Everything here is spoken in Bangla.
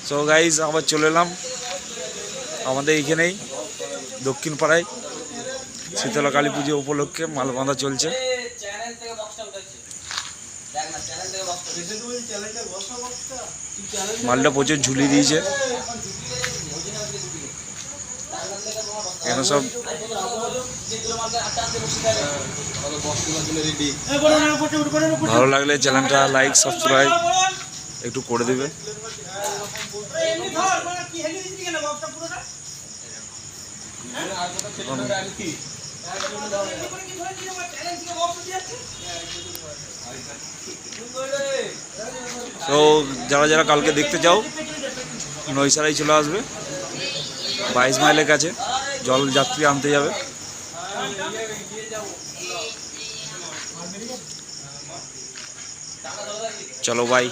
সো গাইজ আবার চলে এলাম আমাদের এইখানেই দক্ষিণ পাড়ায় শীতলা কালী পুজো উপলক্ষে মাল বাঁধা চলছে। মালটা প্রচুর ঝুলিয়ে দিয়েছে, এখানে সব ভালো লাগলে চ্যানেলটা লাইক সাবস্ক্রাইব একটু করে দেবে। তো যারা যারা কালকে দেখতে চাও নৈসারাই চলে আসবে, 22 মাইলের কাছে জল যাত্রী আনতে যাবে। চলো বাই।